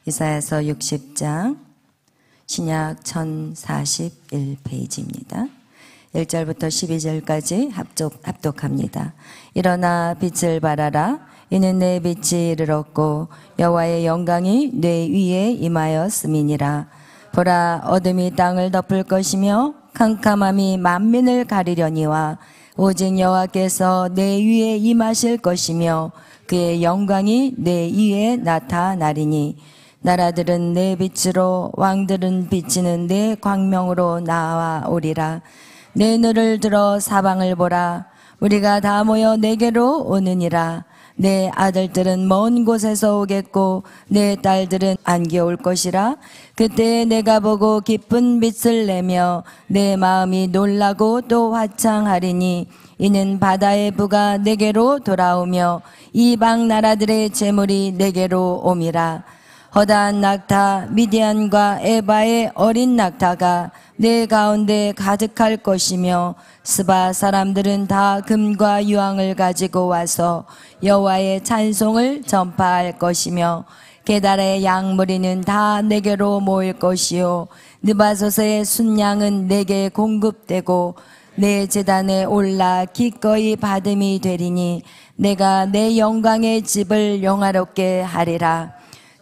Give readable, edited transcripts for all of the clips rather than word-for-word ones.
이사야서 60장 신약 1041페이지입니다. 1절부터 12절까지 합독합니다. 일어나 빛을 발하라. 이는 내 빛이 이르렀고 여호와의 영광이 내 위에 임하였음이니라. 보라, 어둠이 땅을 덮을 것이며 캄캄함이 만민을 가리려니와 오직 여호와께서 내 위에 임하실 것이며 그의 영광이 내 위에 나타나리니 나라들은 내 빛으로 왕들은 비치는 내 광명으로 나아오리라. 내 눈을 들어 사방을 보라. 우리가 다 모여 내게로 오느니라. 내 아들들은 먼 곳에서 오겠고 내 딸들은 안개 올 것이라. 그때 내가 보고 기쁜 빛을 내며 내 마음이 놀라고 또 화창하리니 이는 바다의 부가 내게로 돌아오며 이방 나라들의 재물이 내게로 옴이라. 허다한 낙타 미디안과 에바의 어린 낙타가 내 가운데 가득할 것이며 스바 사람들은 다 금과 유황을 가지고 와서 여호와의 찬송을 전파할 것이며 게달의 양무리는 다 내게로 모일 것이요 느바소스의 순양은 내게 공급되고 내 제단에 올라 기꺼이 받음이 되리니 내가 내 영광의 집을 영화롭게 하리라.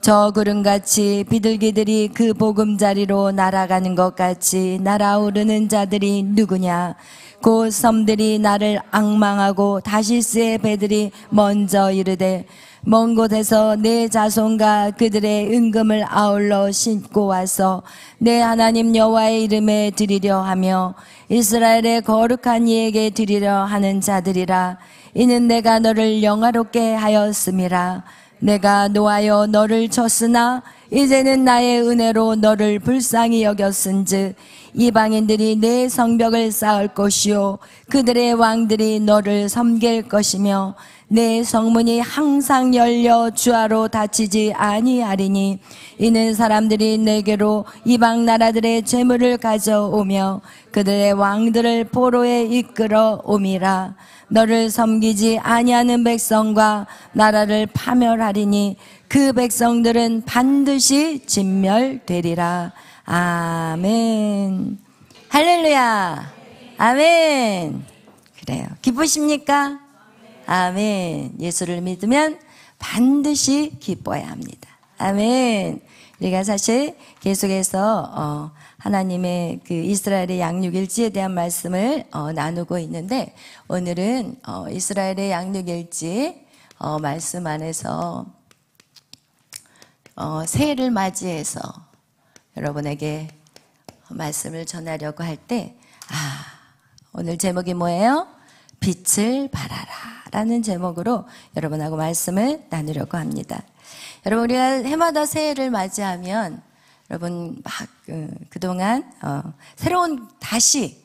저 구름같이 비둘기들이 그 보금자리로 날아가는 것 같이 날아오르는 자들이 누구냐? 곧 섬들이 나를 앙망하고 다시스의 배들이 먼저 이르되 먼 곳에서 내 자손과 그들의 은금을 아울러 싣고 와서 내 하나님 여호와의 이름에 드리려 하며 이스라엘의 거룩한 이에게 드리려 하는 자들이라. 이는 내가 너를 영화롭게 하였음이라. 내가 노하여 너를 쳤으나 이제는 나의 은혜로 너를 불쌍히 여겼은즉 이방인들이 내 성벽을 쌓을 것이요 그들의 왕들이 너를 섬길 것이며 내 성문이 항상 열려 주하로 닫히지 아니하리니 이는 사람들이 내게로 이방 나라들의 재물을 가져오며 그들의 왕들을 포로에 이끌어 옴이라. 너를 섬기지 아니하는 백성과 나라를 파멸하리니 그 백성들은 반드시 진멸되리라. 아멘. 할렐루야. 아멘. 그래요. 기쁘십니까? 아멘. 예수를 믿으면 반드시 기뻐야 합니다. 아멘. 우리가 사실 계속해서 하나님의 그 이스라엘의 양육일지에 대한 말씀을 나누고 있는데 오늘은 이스라엘의 양육일지 말씀 안에서 새해를 맞이해서 여러분에게 말씀을 전하려고 할 때 오늘 제목이 뭐예요? 빛을 발하라 라는 제목으로 여러분하고 말씀을 나누려고 합니다. 여러분, 우리가 해마다 새해를 맞이하면 여러분 막 그동안 새로운 다시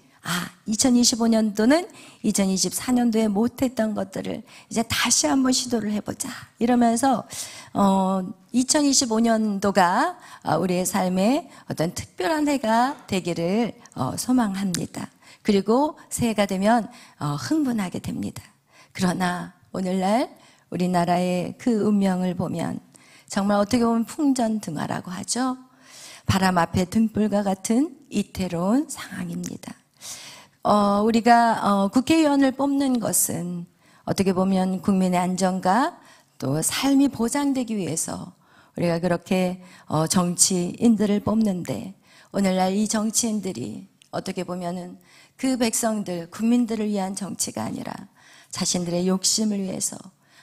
2025년도는 2024년도에 못했던 것들을 이제 다시 한번 시도를 해보자 이러면서 2025년도가 우리의 삶에 어떤 특별한 해가 되기를 소망합니다. 그리고 새해가 되면 흥분하게 됩니다. 그러나 오늘날 우리나라의 그 운명을 보면 정말 어떻게 보면 풍전등화라고 하죠. 바람 앞에 등불과 같은 이태로운 상황입니다. 우리가 국회의원을 뽑는 것은 어떻게 보면 국민의 안전과 또 삶이 보장되기 위해서 우리가 그렇게 정치인들을 뽑는데 오늘날 이 정치인들이 어떻게 보면은 그 백성들, 국민들을 위한 정치가 아니라 자신들의 욕심을 위해서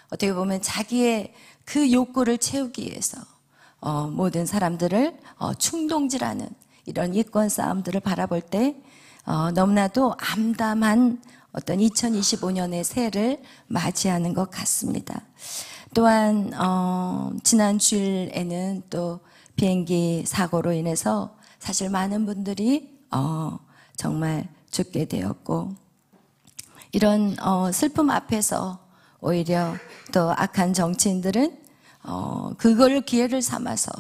어떻게 보면 자기의 그 욕구를 채우기 위해서 모든 사람들을 충동질하는 이런 이권 싸움들을 바라볼 때 너무나도 암담한 어떤 2025년의 새해를 맞이하는 것 같습니다. 또한 지난 주일에는 또 비행기 사고로 인해서 사실 많은 분들이 정말 죽게 되었고 이런 슬픔 앞에서 오히려 또 악한 정치인들은 그걸 기회를 삼아서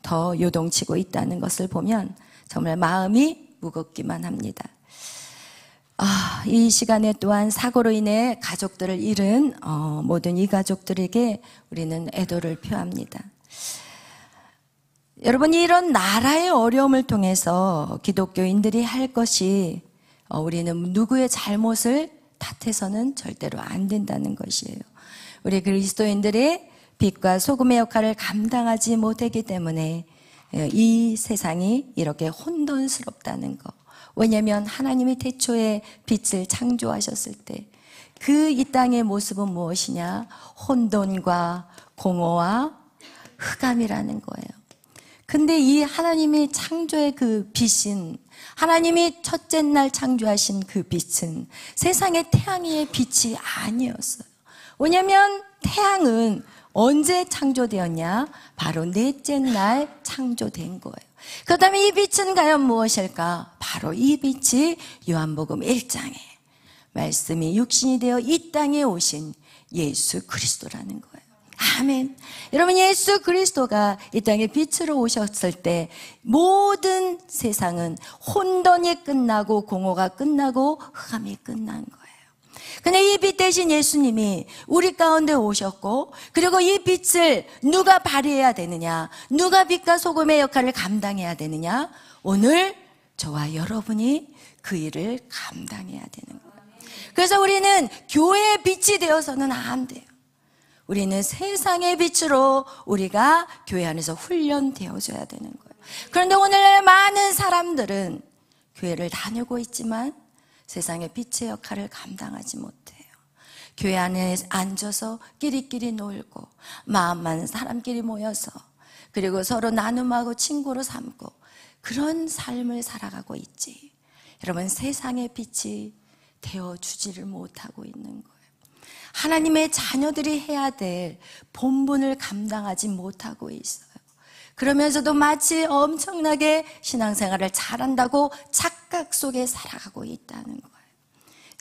더 요동치고 있다는 것을 보면 정말 마음이 무겁기만 합니다. 이 시간에 또한 사고로 인해 가족들을 잃은 모든 이 가족들에게 우리는 애도를 표합니다. 여러분, 이런 나라의 어려움을 통해서 기독교인들이 할 것이 우리는 누구의 잘못을 탓해서는 절대로 안 된다는 것이에요. 우리 그리스도인들이 빛과 소금의 역할을 감당하지 못했기 때문에 이 세상이 이렇게 혼돈스럽다는 거. 왜냐하면 하나님이 태초에 빛을 창조하셨을 때 그 이 땅의 모습은 무엇이냐? 혼돈과 공허와 흑암이라는 거예요. 근데 이 하나님의 창조의 그 빛은, 하나님이 첫째 날 창조하신 그 빛은 세상의 태양의 빛이 아니었어요. 왜냐하면 태양은 언제 창조되었냐? 바로 넷째 날 창조된 거예요. 그렇다면 이 빛은 과연 무엇일까? 바로 이 빛이 요한복음 1장에 말씀이 육신이 되어 이 땅에 오신 예수 그리스도라는 거예요. 아멘. 여러분, 예수 그리스도가 이 땅에 빛으로 오셨을 때 모든 세상은 혼돈이 끝나고 공허가 끝나고 흑암이 끝난 거예요. 근데 이 빛 대신 예수님이 우리 가운데 오셨고, 그리고 이 빛을 누가 발휘해야 되느냐? 누가 빛과 소금의 역할을 감당해야 되느냐? 오늘 저와 여러분이 그 일을 감당해야 되는 거예요. 그래서 우리는 교회의 빛이 되어서는 안 돼요. 우리는 세상의 빛으로 우리가 교회 안에서 훈련되어줘야 되는 거예요. 그런데 오늘날 많은 사람들은 교회를 다니고 있지만 세상의 빛의 역할을 감당하지 못해요. 교회 안에 앉아서 끼리끼리 놀고 마음만 사람끼리 모여서 그리고 서로 나눔하고 친구로 삼고 그런 삶을 살아가고 있지. 여러분, 세상의 빛이 되어주지를 못하고 있는 거예요. 하나님의 자녀들이 해야 될 본분을 감당하지 못하고 있어요. 그러면서도 마치 엄청나게 신앙생활을 잘한다고 착각 속에 살아가고 있다는 거예요.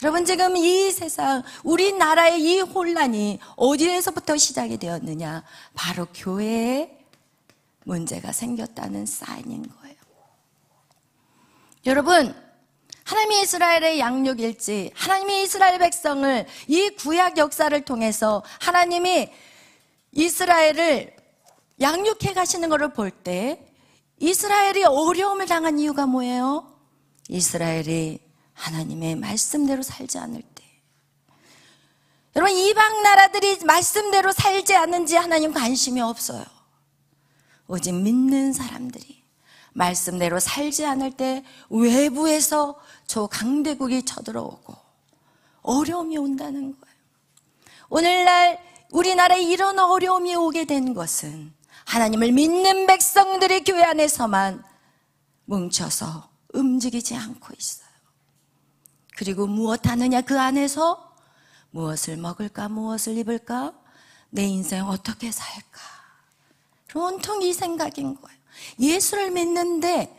여러분, 지금 이 세상, 우리나라의 이 혼란이 어디에서부터 시작이 되었느냐? 바로 교회에 문제가 생겼다는 사인인 거예요. 여러분, 하나님이 이스라엘의 양육일지, 하나님이 이스라엘 백성을 이 구약 역사를 통해서 하나님이 이스라엘을 양육해 가시는 것을 볼 때 이스라엘이 어려움을 당한 이유가 뭐예요? 이스라엘이 하나님의 말씀대로 살지 않을 때. 여러분, 이방 나라들이 말씀대로 살지 않는지 하나님 관심이 없어요. 오직 믿는 사람들이 말씀대로 살지 않을 때 외부에서 저 강대국이 쳐들어오고 어려움이 온다는 거예요. 오늘날 우리나라에 이런 어려움이 오게 된 것은 하나님을 믿는 백성들이 교회 안에서만 뭉쳐서 움직이지 않고 있어요. 그리고 무엇 하느냐? 그 안에서 무엇을 먹을까? 무엇을 입을까? 내 인생 어떻게 살까? 온통 이 생각인 거예요. 예수를 믿는데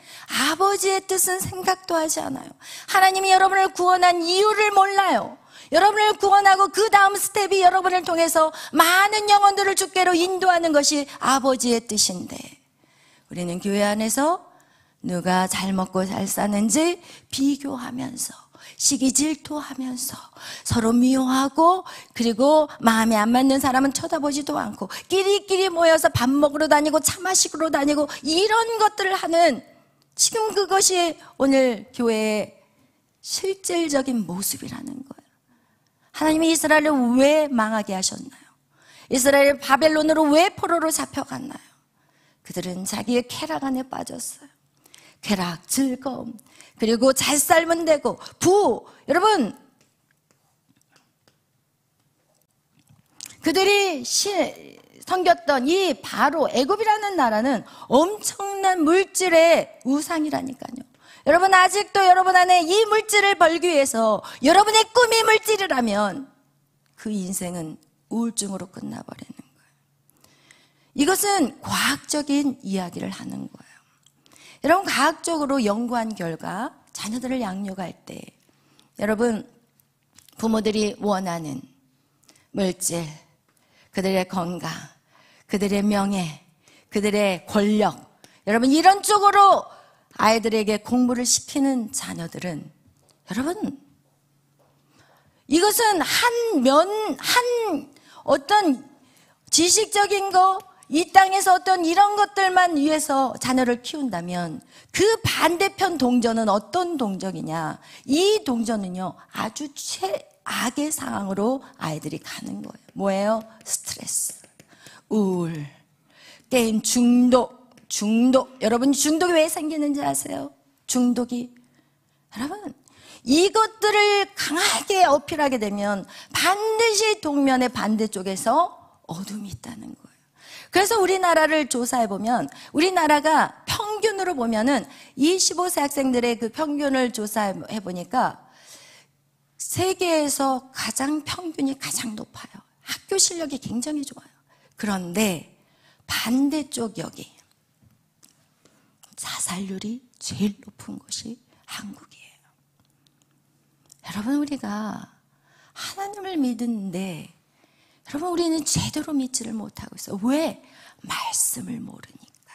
아버지의 뜻은 생각도 하지 않아요. 하나님이 여러분을 구원한 이유를 몰라요. 여러분을 구원하고 그 다음 스텝이 여러분을 통해서 많은 영혼들을 주께로 인도하는 것이 아버지의 뜻인데, 우리는 교회 안에서 누가 잘 먹고 잘 사는지 비교하면서 시기 질투하면서 서로 미워하고, 그리고 마음에 안 맞는 사람은 쳐다보지도 않고 끼리끼리 모여서 밥 먹으러 다니고 차 마시러 다니고 이런 것들을 하는, 지금 그것이 오늘 교회의 실질적인 모습이라는 거예요. 하나님이 이스라엘을 왜 망하게 하셨나요? 이스라엘이 바벨론으로 왜 포로로 잡혀갔나요? 그들은 자기의 쾌락 안에 빠졌어요. 쾌락, 즐거움, 그리고 잘 살면 되고 부. 여러분, 그들이 섬겼던 이 바로 애굽이라는 나라는 엄청난 물질의 우상이라니까요. 여러분, 아직도 여러분 안에 이 물질을 벌기 위해서 여러분의 꿈이 물질이라면 그 인생은 우울증으로 끝나버리는 거예요. 이것은 과학적인 이야기를 하는 거예요. 여러분, 과학적으로 연구한 결과 자녀들을 양육할 때 여러분, 부모들이 원하는 물질, 그들의 건강, 그들의 명예, 그들의 권력, 여러분 이런 쪽으로 아이들에게 공부를 시키는 자녀들은, 여러분 이것은 한 어떤 지식적인 거, 이 땅에서 어떤 이런 것들만 위해서 자녀를 키운다면 그 반대편 동전은 어떤 동전이냐? 이 동전은요, 아주 최악의 상황으로 아이들이 가는 거예요. 뭐예요? 스트레스, 우울, 게임 중독. 여러분, 중독이 왜 생기는지 아세요? 중독이. 여러분, 이것들을 강하게 어필하게 되면 반드시 동면의 반대쪽에서 어둠이 있다는 거예요. 그래서 우리나라를 조사해보면, 우리나라가 평균으로 보면은 25세 학생들의 그 평균을 조사해보니까 세계에서 평균이 가장 높아요. 학교 실력이 굉장히 좋아요. 그런데 반대쪽 여기 자살률이 제일 높은 곳이 한국이에요. 여러분, 우리가 하나님을 믿는데 여러분, 우리는 제대로 믿지를 못하고 있어요. 왜? 말씀을 모르니까.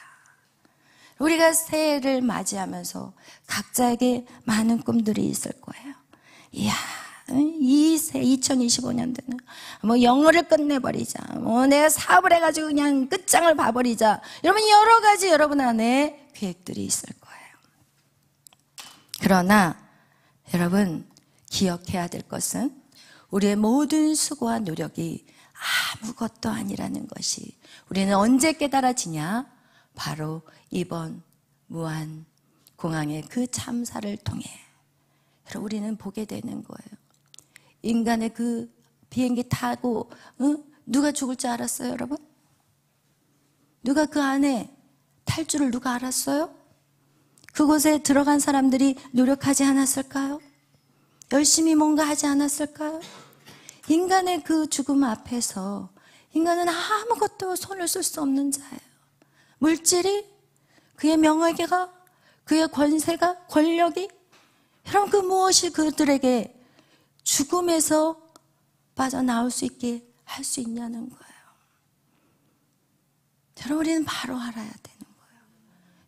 우리가 새해를 맞이하면서 각자에게 많은 꿈들이 있을 거예요. 이야, 이 새 2025년도는 뭐 영어를 끝내버리자, 뭐 내가 사업을 해가지고 그냥 끝장을 봐버리자. 여러분, 여러 가지 여러분 안에 계획들이 있을 거예요. 그러나 여러분, 기억해야 될 것은 우리의 모든 수고와 노력이 아무것도 아니라는 것이 우리는 언제 깨달아지냐? 바로 이번 무안공항의 그 참사를 통해 우리는 보게 되는 거예요. 인간의 그 비행기 타고 누가 죽을 줄 알았어요, 여러분? 누가 그 안에 탈 줄을 누가 알았어요? 그곳에 들어간 사람들이 노력하지 않았을까요? 열심히 뭔가 하지 않았을까요? 인간의 그 죽음 앞에서 인간은 아무것도 손을 쓸 수 없는 자예요. 물질이, 그의 명예가, 그의 권세가, 권력이, 여러분, 그 무엇이 그들에게 죽음에서 빠져나올 수 있게 할 수 있냐는 거예요. 여러분, 우리는 바로 알아야 되는 거예요.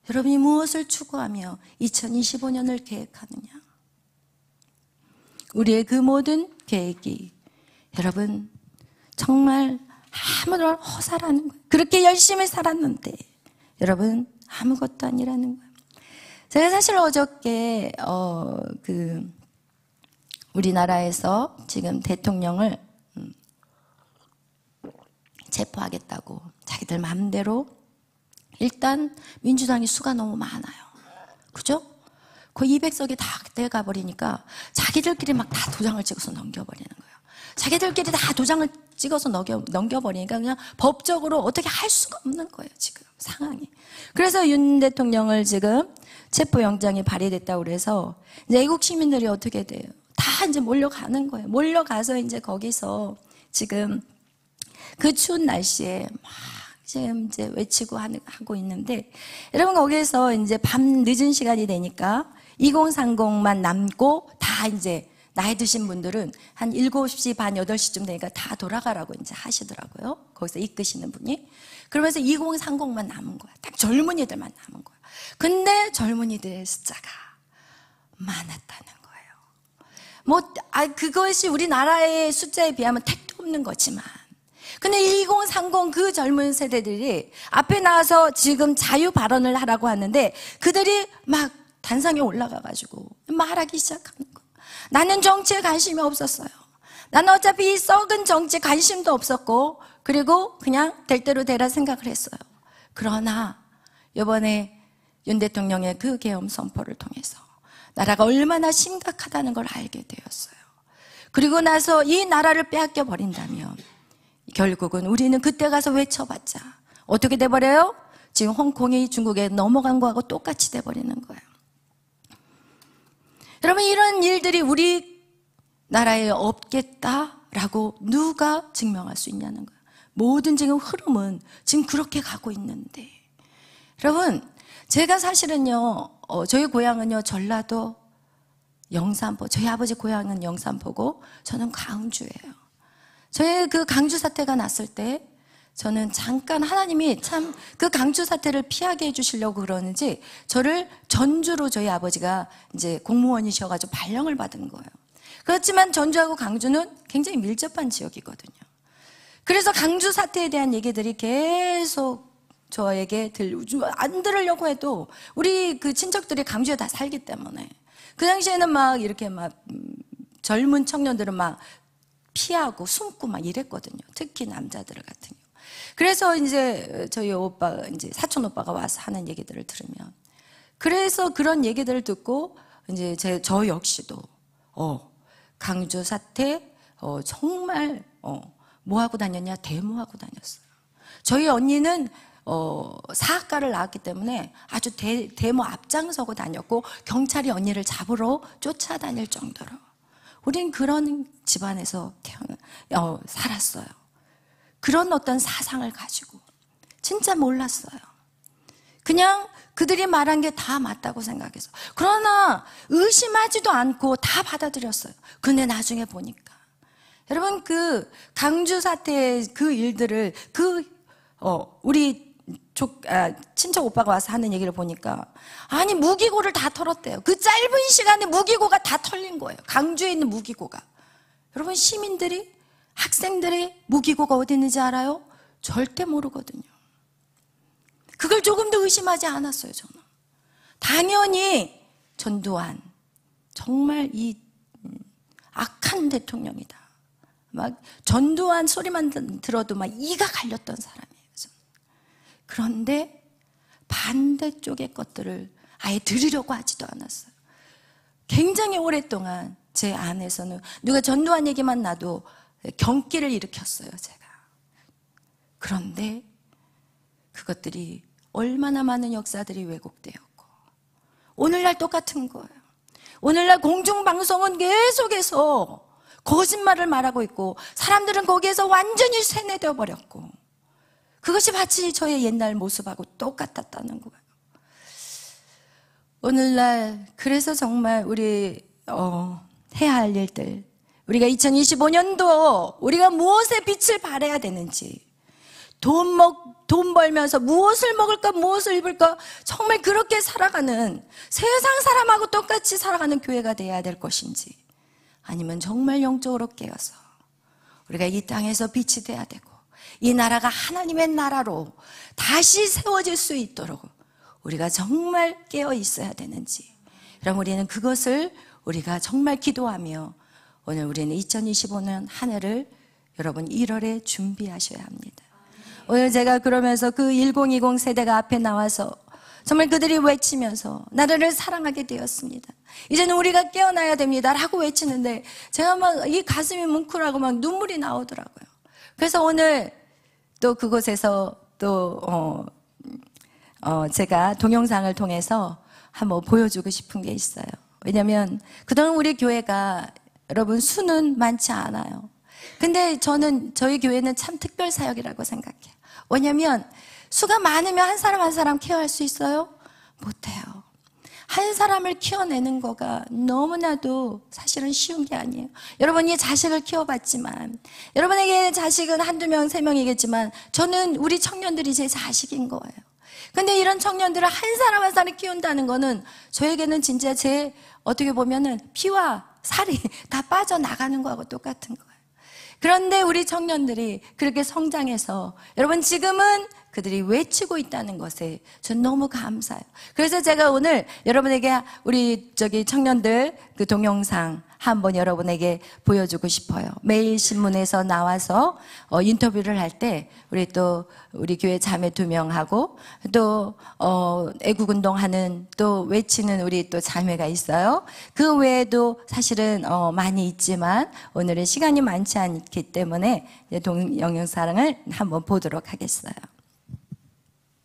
여러분이 무엇을 추구하며 2025년을 계획하느냐? 우리의 그 모든 계획이 여러분 정말 아무런 허사라는 거예요. 그렇게 열심히 살았는데 여러분 아무것도 아니라는 거예요. 제가 사실 어저께 우리나라에서 지금 대통령을 체포하겠다고 자기들 마음대로, 일단 민주당이 수가 너무 많아요. 그죠? 거의 200석이 다 돼가 버리니까 자기들끼리 막 다 도장을 찍어서 넘겨버리는 거예요. 자기들끼리 다 도장을 찍어서 넘겨버리니까 그냥 법적으로 어떻게 할 수가 없는 거예요, 지금 상황이. 그래서 윤 대통령을 지금 체포영장이 발의됐다고 그래서 이제 애국 시민들이 어떻게 돼요? 다 이제 몰려가는 거예요. 몰려가서 이제 거기서 지금 그 추운 날씨에 막 지금 이제 외치고 하고 있는데, 여러분 거기에서 이제 밤 늦은 시간이 되니까 2030만 남고 다 이제 나이 드신 분들은 한 7시 반, 8시쯤 되니까 다 돌아가라고 이제 하시더라고요. 거기서 이끄시는 분이. 그러면서 2030만 남은 거야. 딱 젊은이들만 남은 거야. 근데 젊은이들의 숫자가 많았다는 거예요. 그것이 우리나라의 숫자에 비하면 택도 없는 거지만, 근데 2030 그 젊은 세대들이 앞에 나와서 지금 자유 발언을 하라고 하는데 그들이 막 단상에 올라가가지고 말하기 시작하는 거예요. 나는 정치에 관심이 없었어요. 나는 어차피 이 썩은 정치에 관심도 없었고, 그리고 그냥 될 대로 되라 생각을 했어요. 그러나 이번에 윤 대통령의 그 계엄 선포를 통해서 나라가 얼마나 심각하다는 걸 알게 되었어요. 그리고 나서 이 나라를 빼앗겨 버린다면 결국은 우리는 그때 가서 외쳐봤자 어떻게 돼버려요? 지금 홍콩이 중국에 넘어간 거하고 똑같이 돼버리는 거예요. 여러분, 이런 일들이 우리 나라에 없겠다라고 누가 증명할 수 있냐는 거예요. 모든 지금 흐름은 지금 그렇게 가고 있는데, 여러분 제가 사실은요, 저희 고향은요 전라도 영산포, 저희 아버지 고향은 영산포고 저는 광주예요. 저희 그 강주 사태가 났을 때 저는 잠깐 하나님이 참 그 강주 사태를 피하게 해주시려고 그러는지 저를 전주로, 저희 아버지가 이제 공무원이셔가지고 발령을 받은 거예요. 그렇지만 전주하고 강주는 굉장히 밀접한 지역이거든요. 그래서 강주 사태에 대한 얘기들이 계속 저에게 안 들으려고 해도 우리 그 친척들이 강주에 다 살기 때문에 그 당시에는 막 이렇게 막 젊은 청년들은 막 피하고 숨고 막 이랬거든요. 특히 남자들 같은 경우. 그래서 이제 저희 오빠, 이제 사촌 오빠가 와서 하는 얘기들을 들으면, 그래서 그런 얘기들을 듣고 이제 저 역시도 강주 사태 정말 뭐 하고 다녔냐? 데모하고 다녔어요. 저희 언니는 사학과를 나왔기 때문에 아주 데모 앞장서고 다녔고 경찰이 언니를 잡으러 쫓아다닐 정도로 우린 그런 집안에서 살았어요. 그런 어떤 사상을 가지고 진짜 몰랐어요. 그냥 그들이 말한 게 다 맞다고 생각해서, 그러나 의심하지도 않고 다 받아들였어요. 근데 나중에 보니까 여러분, 그 강주 사태의 그 일들을 우리 친척 오빠가 와서 하는 얘기를 보니까, 아니 무기고를 다 털었대요. 그 짧은 시간에 무기고가 다 털린 거예요. 강주에 있는 무기고가. 여러분, 시민들이, 학생들이 무기고가 어디 있는지 알아요? 절대 모르거든요. 그걸 조금도 의심하지 않았어요. 저는 당연히 전두환 정말 이 악한 대통령이다, 막 전두환 소리만 들어도 막 이가 갈렸던 사람이에요. 저는. 그런데 반대쪽의 것들을 아예 들으려고 하지도 않았어요. 굉장히 오랫동안 제 안에서는 누가 전두환 얘기만 나도 경기를 일으켰어요, 제가. 그런데 그것들이 얼마나 많은 역사들이 왜곡되었고, 오늘날 똑같은 거예요. 오늘날 공중방송은 계속해서 거짓말을 말하고 있고 사람들은 거기에서 완전히 세뇌되어 버렸고, 그것이 마치 저의 옛날 모습하고 똑같았다는 거예요. 오늘날 그래서 정말 우리 해야 할 일들, 우리가 2025년도 우리가 무엇에 빛을 발해야 되는지, 돈 벌면서 무엇을 먹을까, 무엇을 입을까, 정말 그렇게 살아가는, 세상 사람하고 똑같이 살아가는 교회가 돼야 될 것인지, 아니면 정말 영적으로 깨어서 우리가 이 땅에서 빛이 돼야 되고 이 나라가 하나님의 나라로 다시 세워질 수 있도록 우리가 정말 깨어 있어야 되는지, 그럼 우리는 그것을 우리가 정말 기도하며 오늘 우리는 2025년 한 해를 여러분 1월에 준비하셔야 합니다. 오늘 제가 그러면서 그 1020 세대가 앞에 나와서 정말 그들이 외치면서 나라를 사랑하게 되었습니다, 이제는 우리가 깨어나야 됩니다 라고 외치는데 제가 막 이 가슴이 뭉클하고 막 눈물이 나오더라고요. 그래서 오늘 또 그곳에서 또 제가 동영상을 통해서 한번 보여주고 싶은 게 있어요. 왜냐하면 그동안 우리 교회가 여러분 수는 많지 않아요. 근데 저는 저희 교회는 참 특별 사역이라고 생각해요. 왜냐하면 수가 많으면 한 사람 한 사람 케어할 수 있어요? 못해요. 한 사람을 키워내는 거가 너무나도 사실은 쉬운 게 아니에요. 여러분이 자식을 키워봤지만, 여러분에게 자식은 한두 명, 세 명이겠지만 저는 우리 청년들이 제 자식인 거예요. 근데 이런 청년들을 한 사람 한 사람 키운다는 거는 저에게는 진짜 제 어떻게 보면은 피와 살이 다 빠져나가는 거하고 똑같은 거예요. 그런데 우리 청년들이 그렇게 성장해서 여러분 지금은 그들이 외치고 있다는 것에 전 너무 감사해요. 그래서 제가 오늘 여러분에게 우리 청년들 그 동영상 한번 여러분에게 보여주고 싶어요. 매일신문에서 나와서 인터뷰를 할 때 우리 교회 자매 2명하고 또 애국운동하는 또 외치는 우리 또 자매가 있어요. 그 외에도 사실은 많이 있지만 오늘은 시간이 많지 않기 때문에 동영상을 한번 보도록 하겠어요.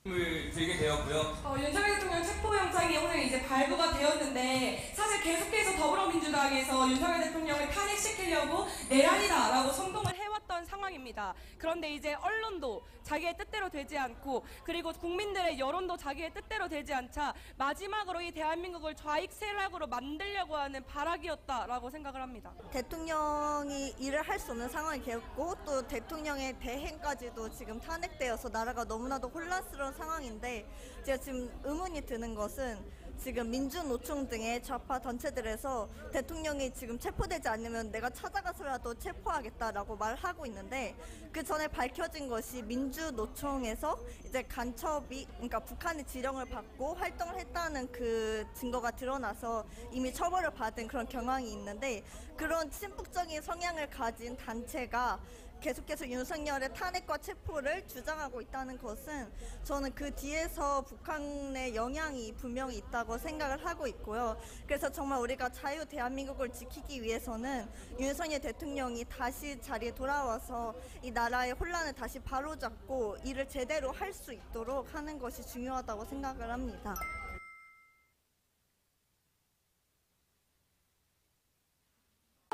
들게 되었고요. 윤석열 대통령 체포영장이 오늘 이제 발부가 되었는데, 사실 계속해서 더불어민주당에서 윤석열 대통령을 탄핵시키려고 내란이다라고 선동을 해왔던 상황입니다. 그런데 이제 언론도 자기의 뜻대로 되지 않고, 그리고 국민들의 여론도 자기의 뜻대로 되지 않자 마지막으로 이 대한민국을 좌익 세력으로 만들려고 하는 발악이었다라고 생각을 합니다. 대통령이 일을 할 수 없는 상황이 되었고, 또 대통령의 대행까지도 지금 탄핵되어서 나라가 너무나도 혼란스러운 상황인데, 제가 지금 의문이 드는 것은 지금 민주노총 등의 좌파 단체들에서 대통령이 지금 체포되지 않으면 내가 찾아가서라도 체포하겠다라고 말하고 있는데, 그 전에 밝혀진 것이 민주노총에서 이제 간첩이, 그러니까 북한의 지령을 받고 활동을 했다는 그 증거가 드러나서 이미 처벌을 받은 그런 경향이 있는데, 그런 친북적인 성향을 가진 단체가 계속해서 윤석열의 탄핵과 체포를 주장하고 있다는 것은 저는 그 뒤에서 북한의 영향이 분명히 있다고 생각을 하고 있고요. 그래서 정말 우리가 자유 대한민국을 지키기 위해서는 윤석열 대통령이 다시 자리에 돌아와서 이 나라의 혼란을 다시 바로잡고 일을 제대로 할 수 있도록 하는 것이 중요하다고 생각을 합니다.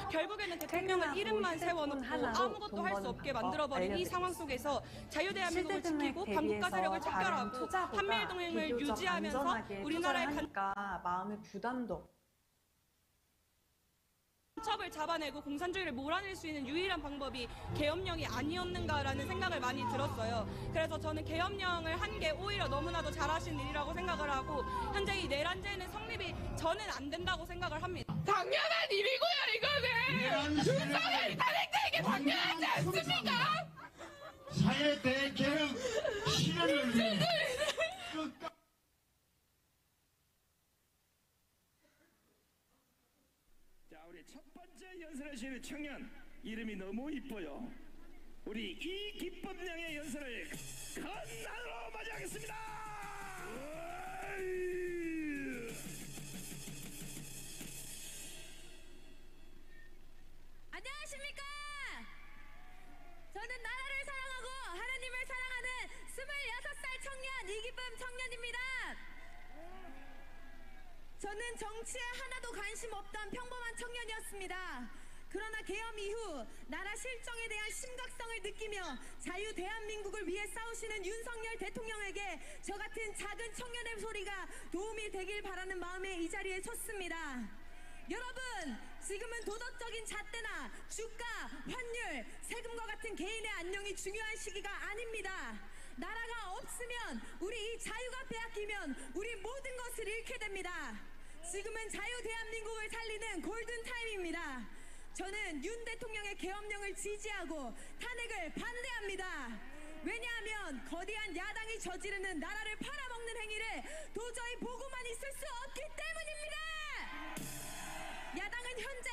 결국에는 대통령은 이름만 세워놓고 아무것도 할 수 없게 만들어버린 이 상황 속에서 자유대한민국을 지키고 반국가 세력을 척결하고 한미일 동맹을 유지하면서 우리나라의 마음의 부담도 간첩을 잡아내고 공산주의를 몰아낼 수 있는 유일한 방법이 계엄령이 아니었는가라는 생각을 많이 들었어요. 그래서 저는 계엄령을 한 게 오히려 너무나도 잘하신 일이라고 생각을 하고, 현재 이 내란제는 성립이 저는 안 된다고 생각을 합니다. 당연한 일이고요, 이거는. 윤석열이 탄핵되는 게 당연하지 않습니까? 사회 대개혁 실현을 위해 자, 우리 첫 번째 연설하시는 청년 이름이 너무 이뻐요. 우리 이기법령의 연설을 건강으로 맞이하겠습니다. 안녕하십니까? 저는 나라를 사랑하고 하나님을 사랑하는 26살 청년 이기쁨 청년입니다. 저는 정치에 하나도 관심 없던 평범한 청년이었습니다. 그러나 계엄 이후 나라 실정에 대한 심각성을 느끼며 자유 대한민국을 위해 싸우시는 윤석열 대통령에게 저 같은 작은 청년의 소리가 도움이 되길 바라는 마음에 이 자리에 섰습니다. 여러분, 지금은 도덕적인 잣대나 주가, 환율, 세금과 같은 개인의 안녕이 중요한 시기가 아닙니다. 나라가 없으면, 우리 이 자유가 빼앗기면 우리 모든 것을 잃게 됩니다. 지금은 자유 대한민국을 살리는 골든타임입니다. 저는 윤 대통령의 계엄령을 지지하고 탄핵을 반대합니다. 왜냐하면 거대한 야당이 저지르는 나라를 팔아먹는 행위를 도저히 보고만 있을 수 없기 때문입니다. 야당은 현재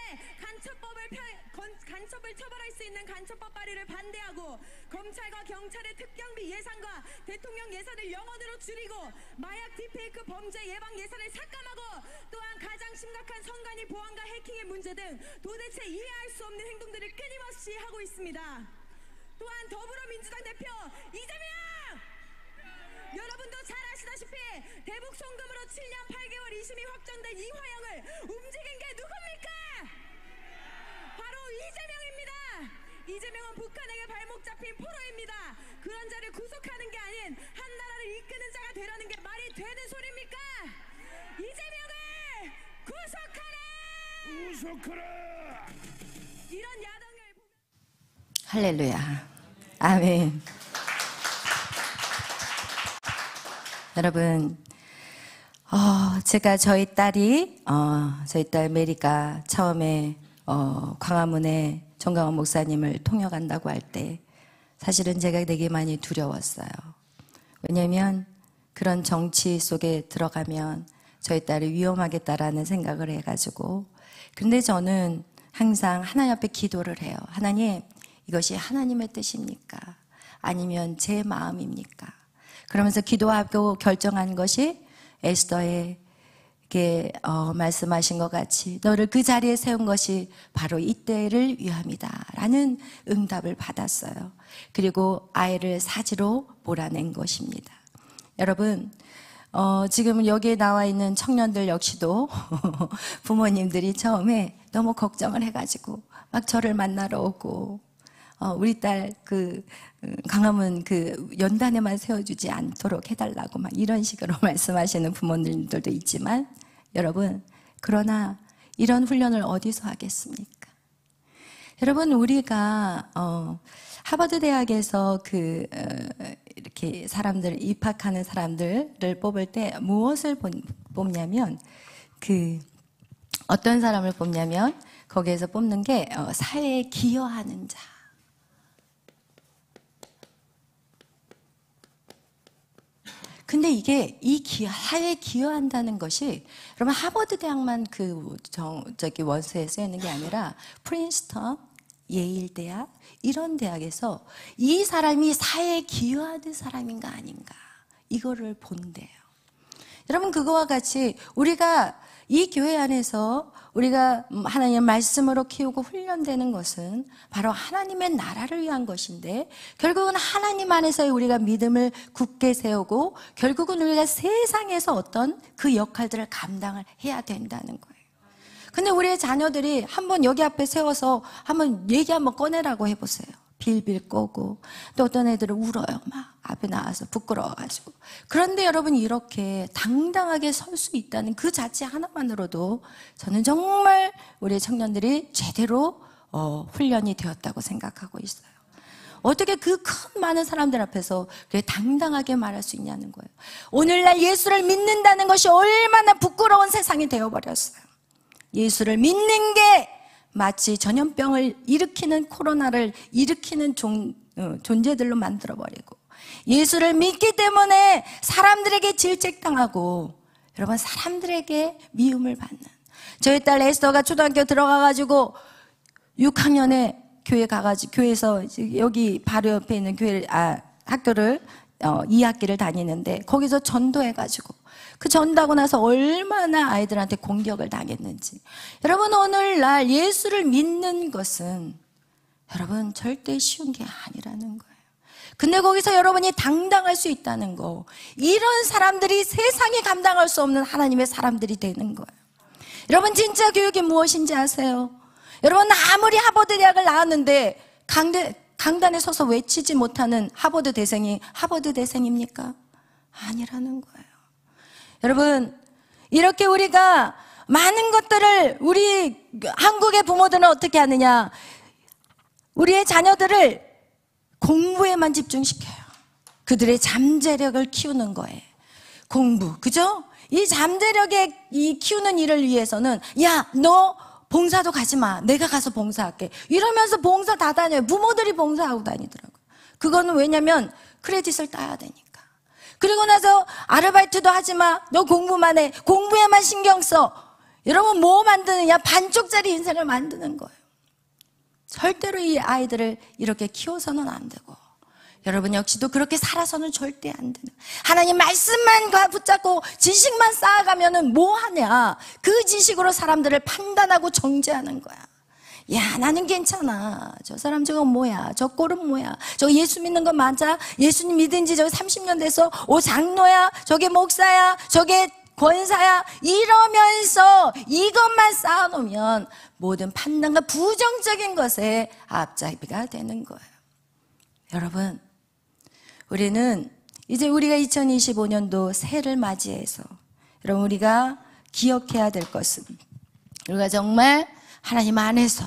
간첩을 처벌할 수 있는 간첩법 발의를 반대하고, 검찰과 경찰의 특경비 예산과 대통령 예산을 영원으로 줄이고, 마약 딥페이크 범죄 예방 예산을 삭감하고, 또한 가장 심각한 선관위 보안과 해킹의 문제 등 도대체 이해할 수 없는 행동들을 끊임없이 하고 있습니다. 또한 더불어민주당 대표 이재명! 여러분도 잘 아시다시피 대북 송금으로 7년 8개월 2심이 확정된 이화영을 움직인 게 누굽니까? 바로 이재명입니다. 이재명은 북한에게 발목 잡힌 포로입니다. 그런 자를 구속하는 게 아닌 한 나라를 이끄는 자가 되라는 게 말이 되는 소리입니까? 이재명을 구속하라! 이런 야당을 보면... 할렐루야. 아멘. 여러분, 제가 저희 딸 메리가 처음에 광화문에 정강원 목사님을 통역한다고 할 때 사실은 제가 되게 많이 두려웠어요. 왜냐하면 그런 정치 속에 들어가면 저희 딸이 위험하겠다라는 생각을 해가지고. 근데 저는 항상 하나님 앞에 기도를 해요. 하나님, 이것이 하나님의 뜻입니까? 아니면 제 마음입니까? 그러면서 기도하고 결정한 것이 에스더에게 말씀하신 것 같이 너를 그 자리에 세운 것이 바로 이때를 위함이다 라는 응답을 받았어요. 그리고 아이를 사지로 몰아낸 것입니다. 여러분, 지금 여기에 나와 있는 청년들 역시도 부모님들이 처음에 너무 걱정을 해가지고 막 저를 만나러 오고, 우리 딸 광화문 연단에만 세워주지 않도록 해달라고 막 이런 식으로 말씀하시는 부모님들도 있지만, 여러분, 그러나 이런 훈련을 어디서 하겠습니까? 여러분, 우리가 하버드 대학에서 이렇게 사람들, 입학하는 사람들을 뽑을 때 무엇을 뽑냐면, 어떤 사람을 뽑냐면, 거기에서 뽑는 게 사회에 기여하는 자. 근데 이게 사회에 기여한다는 것이 여러분 하버드 대학만 원서에 쓰여 있는 게 아니라 프린스턴, 예일 대학 이런 대학에서 이 사람이 사회에 기여하는 사람인가 아닌가 이거를 본대요. 여러분 그거와 같이 우리가 이 교회 안에서 우리가 하나님의 말씀으로 키우고 훈련되는 것은 바로 하나님의 나라를 위한 것인데 결국은 하나님 안에서의 우리가 믿음을 굳게 세우고 결국은 우리가 세상에서 어떤 그 역할들을 감당을 해야 된다는 거예요. 근데 우리의 자녀들이 한번 여기 앞에 세워서 한번 얘기 한번 꺼내라고 해보세요. 빌빌 꼬고 또 어떤 애들은 울어요. 막 앞에 나와서 부끄러워가지고. 그런데 여러분 이렇게 당당하게 설 수 있다는 그 자체 하나만으로도 저는 정말 우리 청년들이 제대로 훈련이 되었다고 생각하고 있어요. 어떻게 그 큰 많은 사람들 앞에서 그렇게 당당하게 말할 수 있냐는 거예요. 오늘날 예수를 믿는다는 것이 얼마나 부끄러운 세상이 되어버렸어요. 예수를 믿는 게 마치 전염병을 일으키는 코로나를 일으키는 존재들로 만들어버리고 예수를 믿기 때문에 사람들에게 질책당하고 여러분 사람들에게 미움을 받는 저희 딸 에스더가 초등학교 들어가가지고 6학년에 교회 가가지고 교회에서 여기 바로 옆에 있는 학교를 2학기를 다니는데 거기서 전도해가지고 그 전도하고 나서 얼마나 아이들한테 공격을 당했는지. 여러분 오늘날 예수를 믿는 것은 여러분 절대 쉬운 게 아니라는 거예요. 근데 거기서 여러분이 당당할 수 있다는 거, 이런 사람들이 세상에 감당할 수 없는 하나님의 사람들이 되는 거예요. 여러분 진짜 교육이 무엇인지 아세요? 여러분 아무리 하버드 대학을 나왔는데 강단에 서서 외치지 못하는 하버드 대생이 하버드 대생입니까? 아니라는 거예요. 여러분 이렇게 우리가 많은 것들을 우리 한국의 부모들은 어떻게 하느냐, 우리의 자녀들을 공부에만 집중시켜요. 그들의 잠재력을 키우는 거예요. 공부, 그죠? 이 잠재력에 키우는 일을 위해서는 야, 너 봉사도 가지 마. 내가 가서 봉사할게. 이러면서 봉사 다 다녀요. 부모들이 봉사하고 다니더라고요. 그거는 왜냐면 크레딧을 따야 되니까. 그리고 나서 아르바이트도 하지 마. 너 공부만 해. 공부에만 신경 써. 여러분 뭐 만드느냐? 반쪽짜리 인생을 만드는 거예요. 절대로 이 아이들을 이렇게 키워서는 안 되고 여러분 역시도 그렇게 살아서는 절대 안 되는, 하나님 말씀만 붙잡고 지식만 쌓아가면은 뭐 하냐? 그 지식으로 사람들을 판단하고 정죄하는 거야. 야, 나는 괜찮아. 저 사람 저거 뭐야? 저 꼴은 뭐야? 저 예수 믿는 거 맞아? 예수님 믿은 지 저 30년 돼서 장로야? 저게 목사야? 저게 권사야? 이러면서 이것만 쌓아놓으면 모든 판단과 부정적인 것에 앞잡이가 되는 거예요. 여러분 우리는 이제 우리가 2025년도 새해를 맞이해서 여러분 우리가 기억해야 될 것은 우리가 정말 하나님 안에서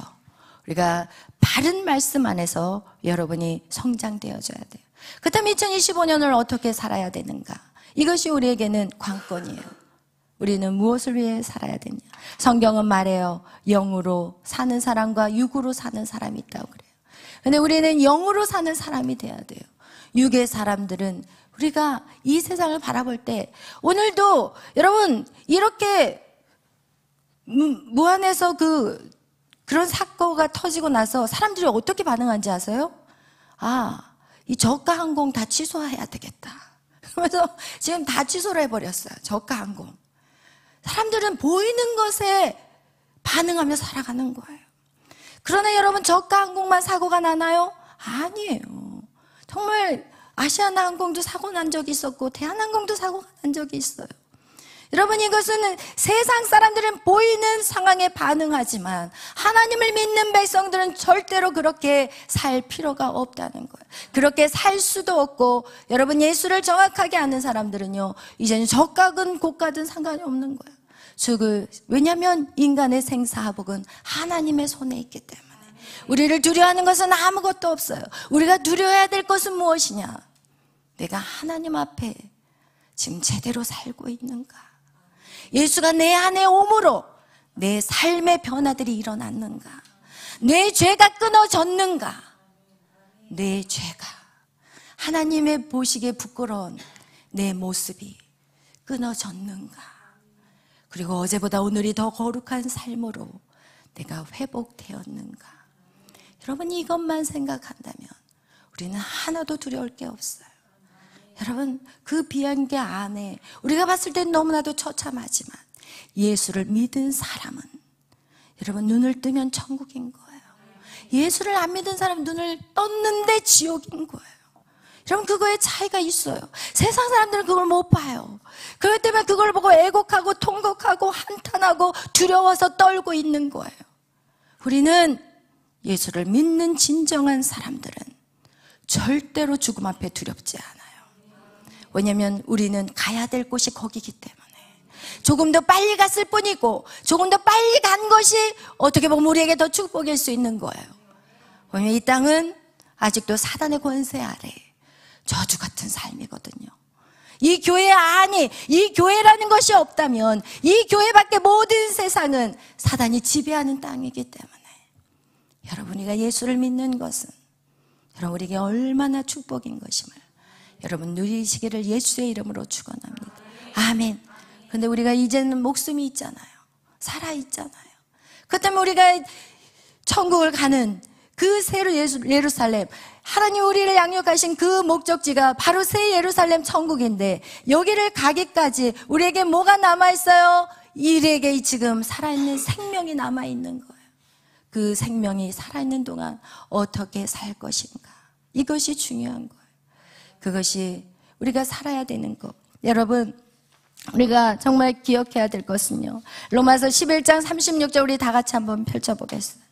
우리가 바른 말씀 안에서 여러분이 성장되어져야 돼요. 그렇다면 2025년을 어떻게 살아야 되는가? 이것이 우리에게는 관건이에요. 우리는 무엇을 위해 살아야 되냐? 성경은 말해요. 영으로 사는 사람과 육으로 사는 사람이 있다고 그래요. 근데 우리는 영으로 사는 사람이 돼야 돼요. 육의 사람들은 우리가 이 세상을 바라볼 때 오늘도 여러분 이렇게 무안에서 그런 사고가 터지고 나서 사람들이 어떻게 반응한지 아세요? 아, 이 저가 항공 다 취소해야 되겠다. 그래서 지금 다 취소를 해버렸어요. 저가 항공. 사람들은 보이는 것에 반응하며 살아가는 거예요. 그러나 여러분 저가 항공만 사고가 나나요? 아니에요. 정말 아시아나 항공도 사고 난 적이 있었고 대한항공도 사고가 난 적이 있어요. 여러분 이것은 세상 사람들은 보이는 상황에 반응하지만 하나님을 믿는 백성들은 절대로 그렇게 살 필요가 없다는 거예요. 그렇게 살 수도 없고 여러분 예수를 정확하게 아는 사람들은요 이제는 저가든 고가든 상관이 없는 거예요. 왜냐하면 인간의 생사화복은 하나님의 손에 있기 때문에 우리를 두려워하는 것은 아무것도 없어요. 우리가 두려워해야 될 것은 무엇이냐? 내가 하나님 앞에 지금 제대로 살고 있는가? 예수가 내 안에 옴으로 내 삶의 변화들이 일어났는가? 내 죄가 끊어졌는가? 내 죄가 하나님의 보시기에 부끄러운 내 모습이 끊어졌는가? 그리고 어제보다 오늘이 더 거룩한 삶으로 내가 회복되었는가? 여러분, 이것만 생각한다면 우리는 하나도 두려울 게 없어요. 여러분, 그 비행기 안에 우리가 봤을 땐 너무나도 처참하지만 예수를 믿은 사람은, 여러분, 눈을 뜨면 천국인 거예요. 예수를 안 믿은 사람은 눈을 떴는데 지옥인 거예요. 여러분, 그거에 차이가 있어요. 세상 사람들은 그걸 못 봐요. 그렇기 때문에 그걸 보고 애곡하고 통곡하고 한탄하고 두려워서 떨고 있는 거예요. 우리는 예수를 믿는 진정한 사람들은 절대로 죽음 앞에 두렵지 않아요. 왜냐하면 우리는 가야 될 곳이 거기기 때문에. 조금 더 빨리 갔을 뿐이고 조금 더 빨리 간 것이 어떻게 보면 우리에게 더 축복일 수 있는 거예요. 왜냐하면 이 땅은 아직도 사단의 권세 아래 저주 같은 삶이거든요. 이 교회 안이, 이 교회라는 것이 없다면 이 교회밖에 모든 세상은 사단이 지배하는 땅이기 때문에 여러분, 우리가 예수를 믿는 것은 여러분 우리에게 얼마나 축복인 것임을 여러분 누리시기를 예수의 이름으로 축원합니다. 아멘. 그런데 우리가 이제는 목숨이 있잖아요. 살아있잖아요. 그 때문에 우리가 천국을 가는 그 새 예루살렘, 하나님 우리를 양육하신 그 목적지가 바로 새 예루살렘 천국인데, 여기를 가기까지 우리에게 뭐가 남아있어요? 우리에게 지금 살아있는 생명이 남아있는 거예요. 그 생명이 살아있는 동안 어떻게 살 것인가, 이것이 중요한 거예요. 그것이 우리가 살아야 되는 것. 여러분, 우리가 정말 기억해야 될 것은요, 로마서 11장 36절 우리 다 같이 한번 펼쳐보겠습니다.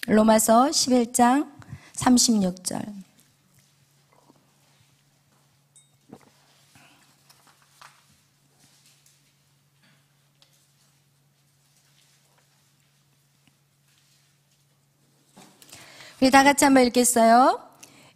로마서 11장 36절. 우리 다 같이 한번 읽겠어요.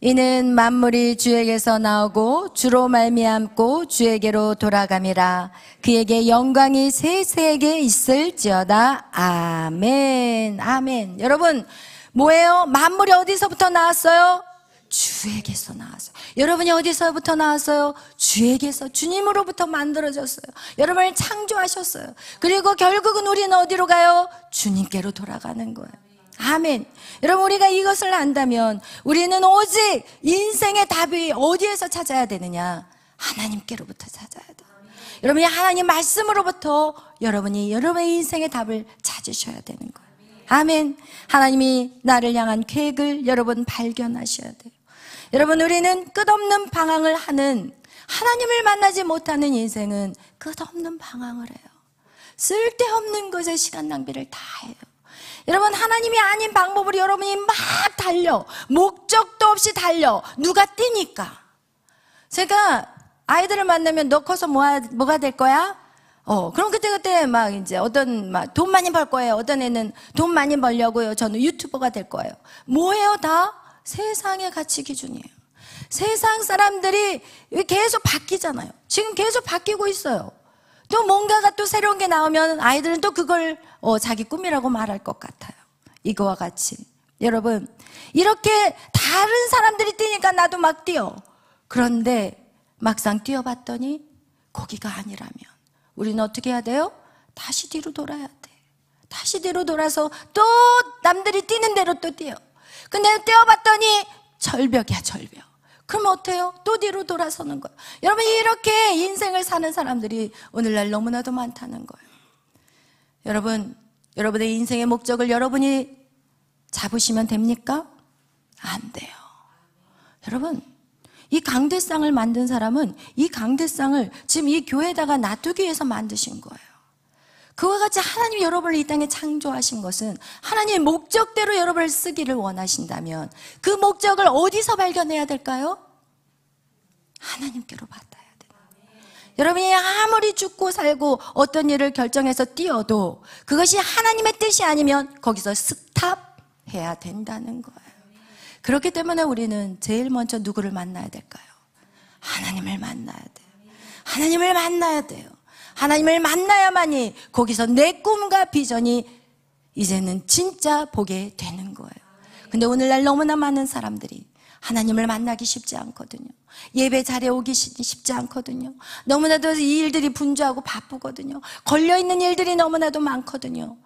이는 만물이 주에게서 나오고 주로 말미암고 주에게로 돌아감이라. 그에게 영광이 세세에게 있을지어다. 아멘. 아멘. 여러분, 뭐예요? 만물이 어디서부터 나왔어요? 주에게서 나왔어요. 여러분이 어디서부터 나왔어요? 주에게서, 주님으로부터 만들어졌어요. 여러분을 창조하셨어요. 그리고 결국은 우리는 어디로 가요? 주님께로 돌아가는 거예요. 아멘. 여러분, 우리가 이것을 안다면 우리는 오직 인생의 답이 어디에서 찾아야 되느냐? 하나님께로부터 찾아야 돼요. 여러분이 하나님 말씀으로부터 여러분이 여러분의 인생의 답을 찾으셔야 되는 거예요. 아멘. 하나님이 나를 향한 계획을 여러분 발견하셔야 돼요. 여러분, 우리는 끝없는 방황을 하는, 하나님을 만나지 못하는 인생은 끝없는 방황을 해요. 쓸데없는 것에 시간 낭비를 다 해요. 여러분, 하나님이 아닌 방법으로 여러분이 막 달려, 목적도 없이 달려. 누가 뛰니까. 제가 아이들을 만나면 너 커서 뭐가 될 거야? 그럼 그때 막 이제 돈 많이 벌 거예요. 어떤 애는 돈 많이 벌려고요. 저는 유튜버가 될 거예요. 뭐예요? 다 세상의 가치 기준이에요. 세상 사람들이 계속 바뀌잖아요. 지금 계속 바뀌고 있어요. 또 뭔가가 또 새로운 게 나오면 아이들은 또 그걸 자기 꿈이라고 말할 것 같아요. 이거와 같이 여러분, 이렇게 다른 사람들이 뛰니까 나도 막 뛰어. 그런데 막상 뛰어봤더니 거기가 아니라면 우리는 어떻게 해야 돼요? 다시 뒤로 돌아야 돼. 다시 뒤로 돌아서 또 남들이 뛰는 대로 또 뛰어. 근데 뛰어봤더니 절벽이야, 절벽. 그럼 어때요? 또 뒤로 돌아서는 거예요. 여러분, 이렇게 인생을 사는 사람들이 오늘날 너무나도 많다는 거예요. 여러분, 여러분의 인생의 목적을 여러분이 잡으시면 됩니까? 안 돼요. 여러분, 이 강대상을 만든 사람은 이 강대상을 지금 이 교회에다가 놔두기 위해서 만드신 거예요. 그와 같이 하나님이 여러분을 이 땅에 창조하신 것은 하나님의 목적대로 여러분을 쓰기를 원하신다면 그 목적을 어디서 발견해야 될까요? 하나님께로 받아야 돼요. 여러분이 아무리 죽고 살고 어떤 일을 결정해서 뛰어도 그것이 하나님의 뜻이 아니면 거기서 스탑해야 된다는 거예요. 그렇기 때문에 우리는 제일 먼저 누구를 만나야 될까요? 하나님을 만나야 돼요. 하나님을 만나야 돼요. 하나님을 만나야만이 거기서 내 꿈과 비전이 이제는 진짜 보게 되는 거예요. 근데 오늘날 너무나 많은 사람들이 하나님을 만나기 쉽지 않거든요. 예배 자리에 오기 쉽지 않거든요. 너무나도 이 일들이 분주하고 바쁘거든요. 걸려있는 일들이 너무나도 많거든요.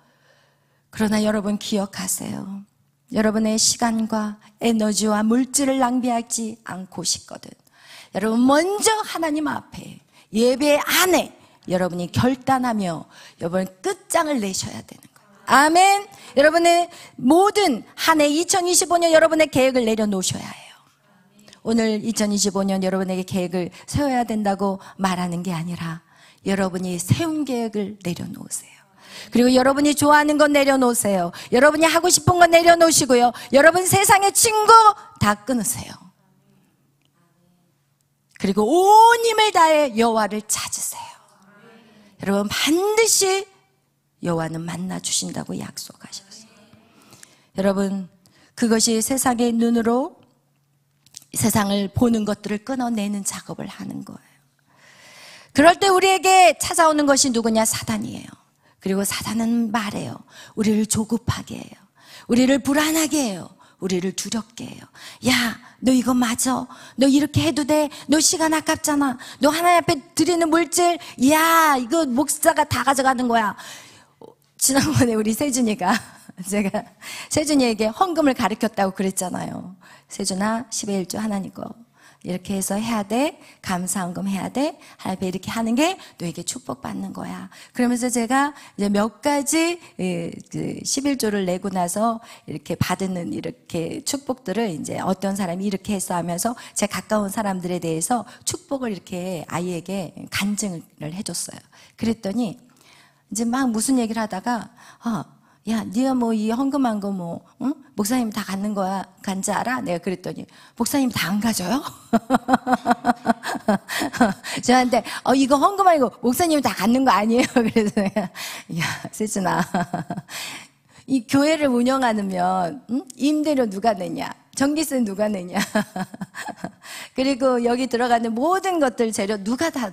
그러나 여러분 기억하세요. 여러분의 시간과 에너지와 물질을 낭비하지 않고 싶거든. 여러분 먼저 하나님 앞에 예배 안에 여러분이 결단하며 여러분 끝장을 내셔야 되는 거예요. 아멘. 여러분의 모든 한 해 2025년 여러분의 계획을 내려놓으셔야 해요. 오늘 2025년 여러분에게 계획을 세워야 된다고 말하는 게 아니라 여러분이 세운 계획을 내려놓으세요. 그리고 여러분이 좋아하는 건 내려놓으세요. 여러분이 하고 싶은 건 내려놓으시고요. 여러분 세상의 친구 다 끊으세요. 그리고 온 힘을 다해 여호와를 찾으세요. 여러분 반드시 여호와는 만나 주신다고 약속하셨어요. 여러분 그것이 세상의 눈으로 세상을 보는 것들을 끊어내는 작업을 하는 거예요. 그럴 때 우리에게 찾아오는 것이 누구냐? 사단이에요. 그리고 사단은 말해요. 우리를 조급하게 해요. 우리를 불안하게 해요. 우리를 두렵게 해요. 야, 너 이거 맞아? 너 이렇게 해도 돼? 너 시간 아깝잖아. 너 하나님 앞에 드리는 물질, 야, 이거 목사가 다 가져가는 거야. 지난번에 우리 세준이가 제가 세준이에게 헌금을 가르쳤다고 그랬잖아요. 세준아, 10의 1조 하나님 거 이렇게 해서 해야 돼. 감사헌금 해야 돼. 하나님 이렇게 하는 게 너에게 축복받는 거야. 그러면서 제가 이제 몇 가지 11조를 내고 나서 이렇게 받는 이렇게 축복들을 이제 어떤 사람이 이렇게 했어 하면서 제 가까운 사람들에 대해서 축복을 이렇게 아이에게 간증을 해줬어요. 그랬더니 이제 막 무슨 얘기를 하다가 야, 네가 뭐 이 헌금한 거 뭐, 응? 목사님 다 갖는 거야, 간지 알아? 내가 그랬더니 목사님 다 안 가져요? 저한테 이거 헌금 아니고 목사님 다 갖는 거 아니에요? 그래서 내가 야, 세준아, 이 교회를 운영하면 응? 임대료 누가 내냐? 전기세 누가 내냐? 그리고 여기 들어가는 모든 것들 재료 누가 다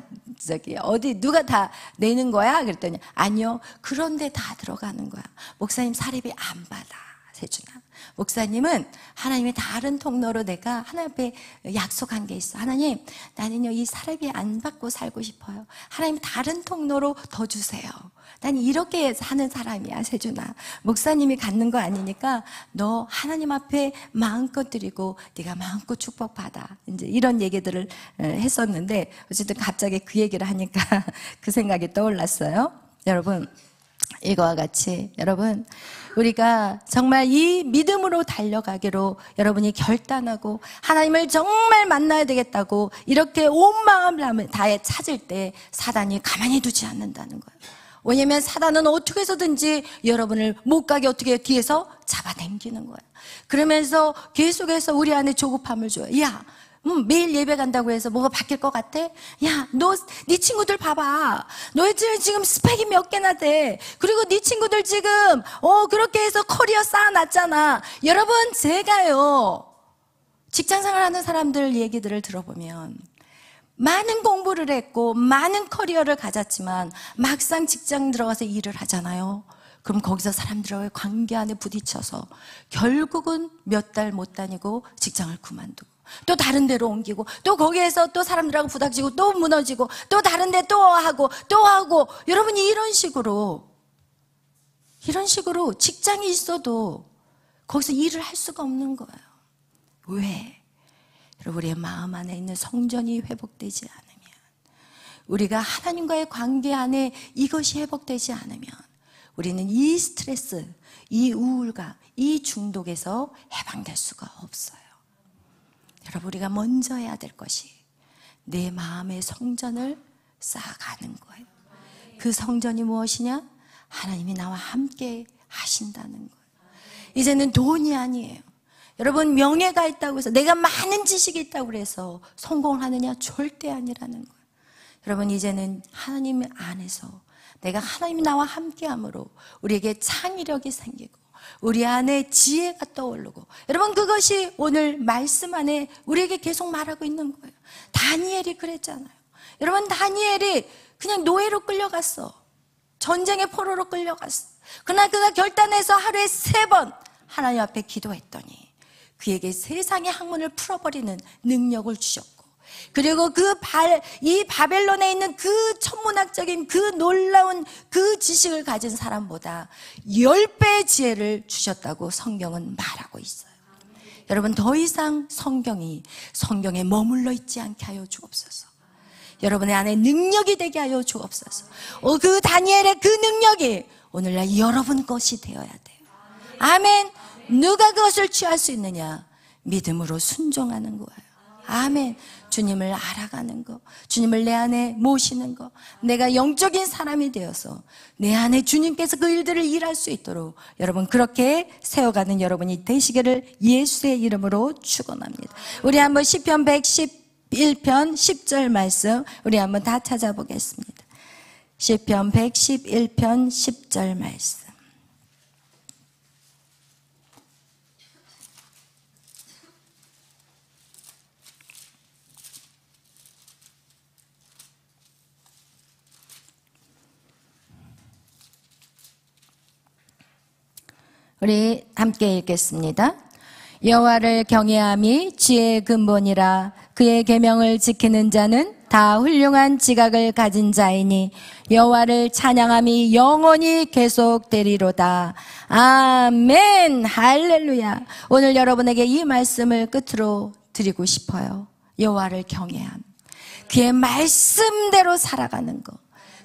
누가 다 내는 거야? 그랬더니 아니요. 그런데 다 들어가는 거야. 목사님 사례비 안 받아. 세준아. 목사님은 하나님의 다른 통로로 내가 하나님 앞에 약속한 게 있어. 하나님, 나는요 이 사례비 안 받고 살고 싶어요. 하나님 다른 통로로 더 주세요. 난 이렇게 사는 사람이야, 세준아. 목사님이 갖는 거 아니니까 너 하나님 앞에 마음껏 드리고 네가 마음껏 축복받아. 이제 이런 얘기들을 했었는데 어쨌든 갑자기 그 얘기를 하니까 그 생각이 떠올랐어요. 여러분, 이거와 같이 여러분 우리가 정말 이 믿음으로 달려가기로 여러분이 결단하고 하나님을 정말 만나야 되겠다고 이렇게 온 마음을 다해 찾을 때 사단이 가만히 두지 않는다는 거예요. 왜냐하면 사단은 어떻게 해서든지 여러분을 못 가게 어떻게 뒤에서 잡아당기는 거예요. 그러면서 계속해서 우리 안에 조급함을 줘요. 야, 매일 예배 간다고 해서 뭐가 바뀔 것 같아? 야, 네 친구들 봐봐. 너희들 지금 스펙이 몇 개나 돼. 그리고 네 친구들 지금 그렇게 해서 커리어 쌓아놨잖아. 여러분, 제가요 직장생활 하는 사람들 얘기들을 들어보면 많은 공부를 했고 많은 커리어를 가졌지만 막상 직장 들어가서 일을 하잖아요. 그럼 거기서 사람들과의 관계 안에 부딪혀서 결국은 몇 달 못 다니고 직장을 그만두고 또 다른 데로 옮기고 또 거기에서 또 사람들하고 부닥치고 또 무너지고 또 다른 데 또 하고 여러분이 이런 식으로 직장이 있어도 거기서 일을 할 수가 없는 거예요. 왜? 우리의 마음 안에 있는 성전이 회복되지 않으면, 우리가 하나님과의 관계 안에 이것이 회복되지 않으면 우리는 이 스트레스, 이 우울감, 이 중독에서 해방될 수가 없어요. 여러분, 우리가 먼저 해야 될 것이 내 마음의 성전을 쌓아가는 거예요. 그 성전이 무엇이냐? 하나님이 나와 함께 하신다는 거예요. 이제는 돈이 아니에요. 여러분, 명예가 있다고 해서 내가 많은 지식이 있다고 해서 성공을 하느냐? 절대 아니라는 거예요. 여러분, 이제는 하나님 안에서 내가 하나님이 나와 함께함으로 우리에게 창의력이 생기고 우리 안에 지혜가 떠오르고, 여러분 그것이 오늘 말씀 안에 우리에게 계속 말하고 있는 거예요. 다니엘이 그랬잖아요. 여러분 다니엘이 그냥 노예로 끌려갔어. 전쟁의 포로로 끌려갔어. 그러나 그가 결단해서 하루에 3번 하나님 앞에 기도했더니 그에게 세상의 학문을 풀어버리는 능력을 주셨고, 그리고 이 바벨론에 있는 그 천문학적인 그 놀라운 그 지식을 가진 사람보다 10배의 지혜를 주셨다고 성경은 말하고 있어요. 여러분 더 이상 성경에 머물러 있지 않게 하여 주옵소서. 여러분의 안에 능력이 되게 하여 주옵소서. 그 다니엘의 그 능력이 오늘날 여러분 것이 되어야 돼요. 아멘. 누가 그것을 취할 수 있느냐? 믿음으로 순종하는 거예요. 아멘. 주님을 알아가는 거, 주님을 내 안에 모시는 거, 내가 영적인 사람이 되어서 내 안에 주님께서 그 일들을 일할 수 있도록 여러분 그렇게 세워가는 여러분이 되시기를 예수의 이름으로 축원합니다. 우리 한번 시편 111편 10절 말씀 우리 한번 다 찾아보겠습니다. 시편 111편 10절 말씀. 우리 함께 읽겠습니다. 여호와를 경외함이 지혜의 근본이라. 그의 계명을 지키는 자는 다 훌륭한 지각을 가진 자이니 여호와를 찬양함이 영원히 계속되리로다. 아멘. 할렐루야. 오늘 여러분에게 이 말씀을 끝으로 드리고 싶어요. 여호와를 경외함, 그의 말씀대로 살아가는 것,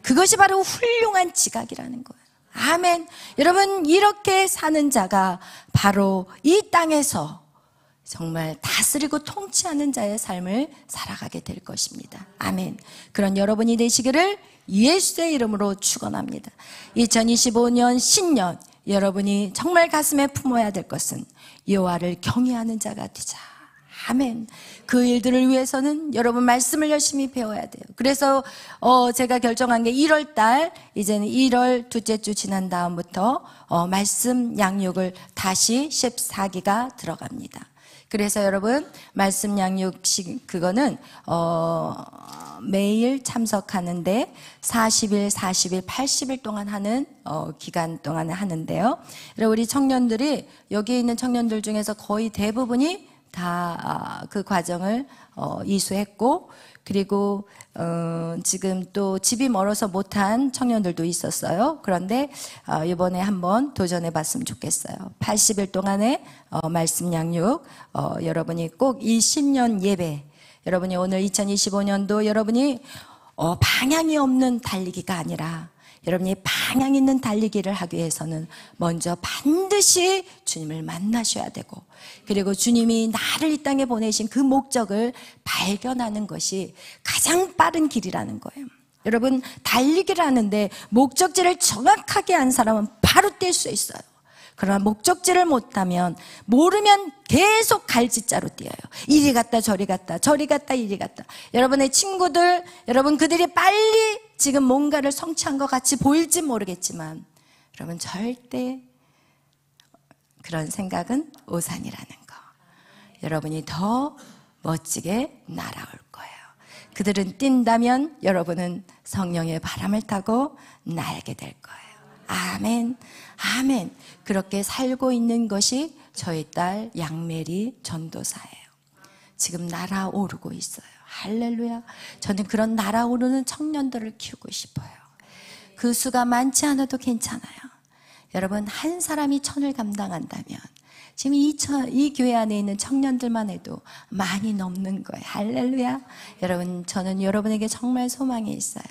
그것이 바로 훌륭한 지각이라는 거예요. 아멘. 여러분 이렇게 사는 자가 바로 이 땅에서 정말 다스리고 통치하는 자의 삶을 살아가게 될 것입니다. 아멘. 그런 여러분이 되시기를 예수의 이름으로 축원합니다. 2025년 신년 여러분이 정말 가슴에 품어야 될 것은 여호와를 경외하는 자가 되자. 아멘. 그 일들을 위해서는 여러분 말씀을 열심히 배워야 돼요. 그래서 제가 결정한 게 1월달, 이제는 1월 둘째 주 지난 다음부터 말씀 양육을 다시 14기가 들어갑니다. 그래서 여러분 말씀 양육식 그거는 매일 참석하는데 40일, 40일, 80일 동안 하는 기간 동안에 하는데요. 우리 청년들이 여기 있는 청년들 중에서 거의 대부분이 다 그 과정을 이수했고, 그리고 지금 또 집이 멀어서 못한 청년들도 있었어요. 그런데 이번에 한번 도전해 봤으면 좋겠어요. 80일 동안의 말씀 양육, 여러분이 꼭 이 신년 예배, 여러분이 오늘 2025년도 여러분이 방향이 없는 달리기가 아니라 여러분이 방향 있는 달리기를 하기 위해서는 먼저 반드시 주님을 만나셔야 되고, 그리고 주님이 나를 이 땅에 보내신 그 목적을 발견하는 것이 가장 빠른 길이라는 거예요. 여러분 달리기를 하는데 목적지를 정확하게 안 사람은 바로 뛸 수 있어요. 그러나 목적지를 못하면, 모르면 계속 갈짓자로 뛰어요. 이리 갔다 저리 갔다 저리 갔다 이리 갔다. 여러분의 친구들, 여러분 그들이 빨리 지금 뭔가를 성취한 것 같이 보일지 모르겠지만 여러분 절대 그런 생각은 오산이라는 거. 여러분이 더 멋지게 날아올 거예요. 그들은 뛴다면 여러분은 성령의 바람을 타고 날게 될 거예요. 아멘. 아멘. 그렇게 살고 있는 것이 저희 딸 양메리 전도사예요. 지금 날아오르고 있어요. 할렐루야. 저는 그런 날아오르는 청년들을 키우고 싶어요. 그 수가 많지 않아도 괜찮아요. 여러분 한 사람이 1000을 감당한다면 지금 이 교회 안에 있는 청년들만 해도 많이 넘는 거예요. 할렐루야. 여러분 저는 여러분에게 정말 소망이 있어요.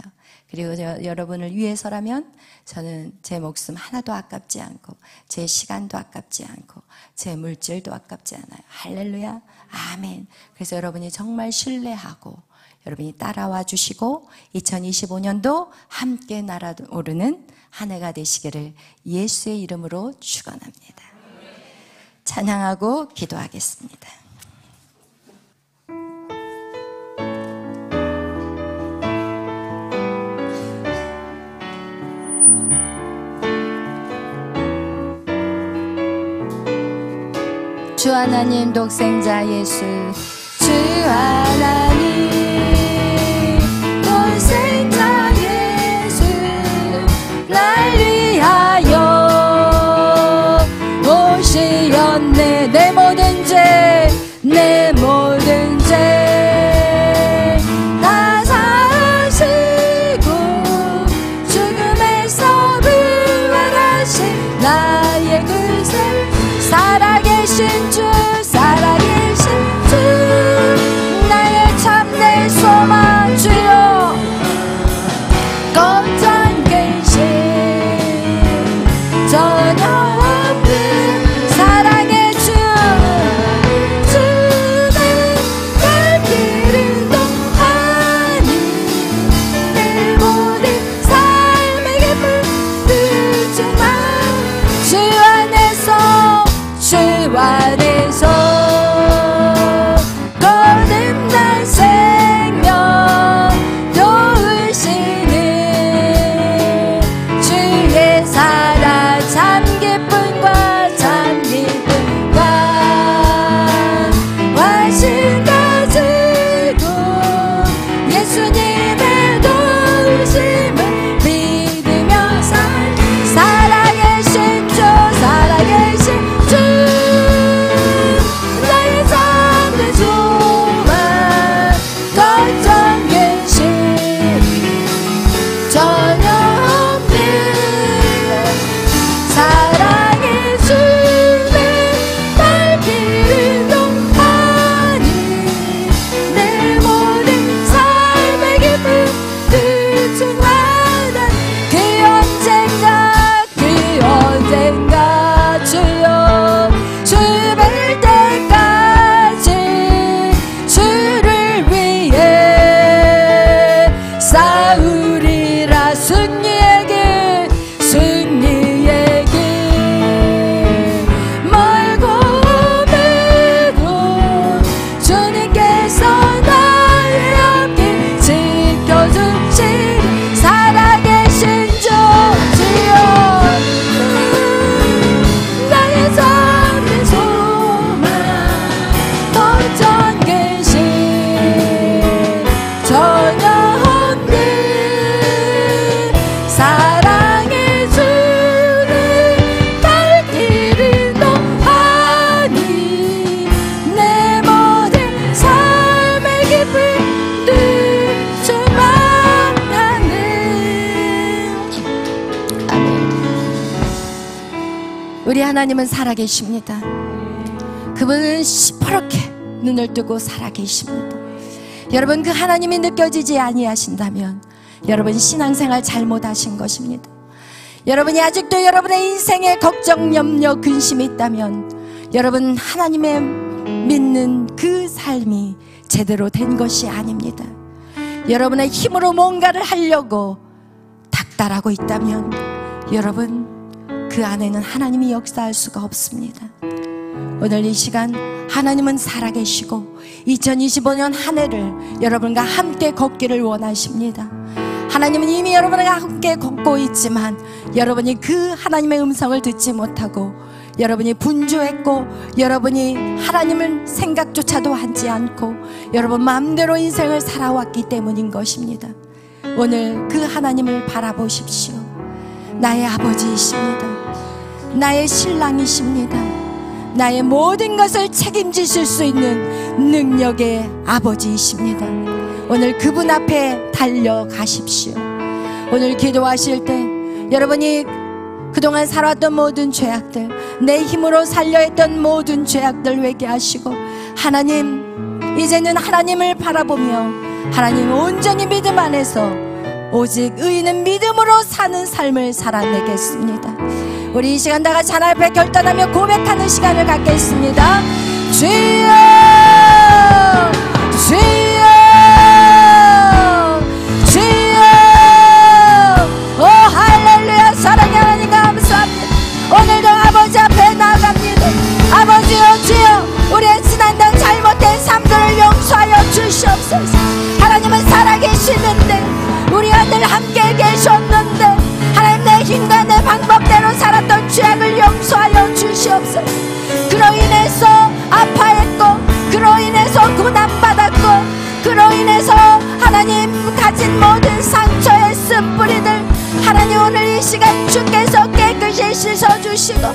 그리고 여러분을 위해서라면 저는 제 목숨 하나도 아깝지 않고, 제 시간도 아깝지 않고, 제 물질도 아깝지 않아요. 할렐루야. 아멘. 그래서 여러분이 정말 신뢰하고 여러분이 따라와 주시고 2025년도 함께 날아오르는 한 해가 되시기를 예수의 이름으로 축원합니다. 찬양하고 기도하겠습니다. 주 하나님 독생자 예수 주 하나님 독생자 예수 날 위하여 오시었네. 내 모든 죄 내 모든 죄 다 사시고 죽음에서 부활하신 나의 그 삶 살아계신 주 살아계신 주 나의 참된 소망 주여 걱정 계신 전혀 없는 사랑의 주 주는 갈 길을 동하니 내 모든 삶의 기쁨 늦지만 주 안에서 주 안에서 거듭난 생명 도우시는 주의 사랑 참 기쁨과 참 기쁨과 훨씬 가지고 예수님의 도우심을 믿으며 살아계신 주 살아계신 주 나의 참된 소망 걱정 계신 전혀 없는 사랑의 주는 날 길을 동하니 내 모든 삶의 기쁨 늦지만 그 언젠가 주여 주 뵐 때까지 주를 위해 싸우리라 승리의 길 승리의 길 멀고 매도 주님께서 나의 앞길 지켜주시리 살아계신 주 주여 나의 참된 소망 걱정 계신 전혀 없는 사랑의 주는 갈 길을 동하니 내 모든 삶의 기쁨 늦지만 나는 아멘. 우리 하나님은 살아계십니다. 그분은 시퍼렇게 눈을 뜨고 살아계십니다. 여러분 그 하나님이 느껴지지 아니하신다면 여러분 신앙생활 잘못하신 것입니다. 여러분이 아직도 여러분의 인생에 걱정, 염려, 근심이 있다면 여러분 하나님의 믿는 그 삶이 제대로 된 것이 아닙니다. 여러분의 힘으로 뭔가를 하려고 닥달하고 있다면 여러분 그 안에는 하나님이 역사할 수가 없습니다. 오늘 이 시간 하나님은 살아계시고 2025년 한 해를 여러분과 함께 걷기를 원하십니다. 하나님은 이미 여러분과 함께 걷고 있지만 여러분이 그 하나님의 음성을 듣지 못하고 여러분이 분주했고 여러분이 하나님을 생각조차도 하지 않고 여러분 마음대로 인생을 살아왔기 때문인 것입니다. 오늘 그 하나님을 바라보십시오. 나의 아버지이십니다. 나의 신랑이십니다. 나의 모든 것을 책임지실 수 있는 능력의 아버지이십니다. 오늘 그분 앞에 달려가십시오. 오늘 기도하실 때 여러분이 그동안 살아왔던 모든 죄악들, 내 힘으로 살려 했던 모든 죄악들 회개하시고 하나님, 이제는 하나님을 바라보며 하나님 온전히 믿음 안에서 오직 의인은 믿음으로 사는 삶을 살아내겠습니다. 우리 이 시간 다 같이 하나님 앞에 결단하며 고백하는 시간을 갖겠습니다. 주여 주여 주여 오 할렐루야. 사랑의 하나님 감사합니다. 오늘도 아버지 앞에 나아갑니다. 아버지여 주여 우리의 지난날 잘못된 삶들을 용서하여 주시옵소서. 하나님은 살아계시는데 우리 아들 함께 계셨는데 하나님 내 힘과 내 방법대로 살았던 죄악을 용서하여 주시옵소서. 그로 인해서 고난받았고 그로 인해서 하나님 가진 모든 상처의 쓴뿌리들 하나님 오늘 이 시간 주께서 깨끗이 씻어주시고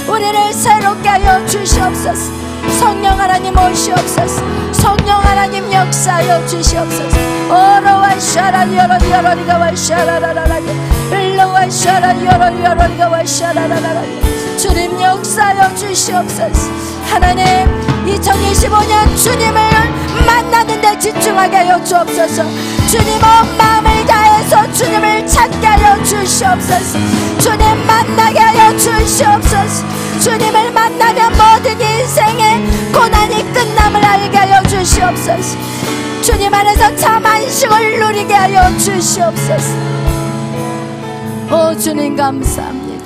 우리를 새롭게 하여 주시옵소서. 성령 하나님 오시옵소서. 성령 하나님 역사하여 주시옵소서. 오로와 샤라 여러리가 와 샤라라라라 일로와 샤라 여러리가 와 샤라라라라 주님 역사하여 주시옵소서. 하나님 2025년 주님을 만나는 데 집중하게 하여 주옵소서. 주님 온 마음을 다해서 주님을 찾게 하여 주시옵소서. 주님 만나게 하여 주시옵소서. 주님을 만나면 모든 인생의 고난이 끝남을 알게 하여 주시옵소서. 주님 안에서 참 안식을 누리게 하여 주시옵소서. 오 주님 감사합니다.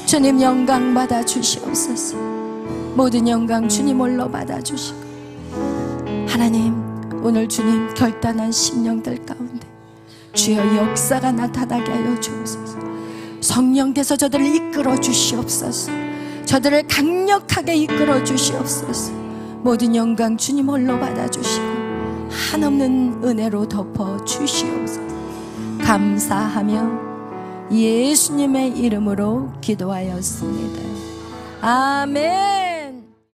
주님 영광 받아 주시옵소서. 모든 영광 주님 홀로 받아 주시고 하나님 오늘 주님 결단한 심령들 가운데 주여 역사가 나타나게 하여 주옵소서. 성령께서 저들을 이끌어 주시옵소서. 저들을 강력하게 이끌어 주시옵소서. 모든 영광 주님 홀로 받아 주시고 한없는 은혜로 덮어 주시옵소서. 감사하며 예수님의 이름으로 기도하였습니다. 아멘.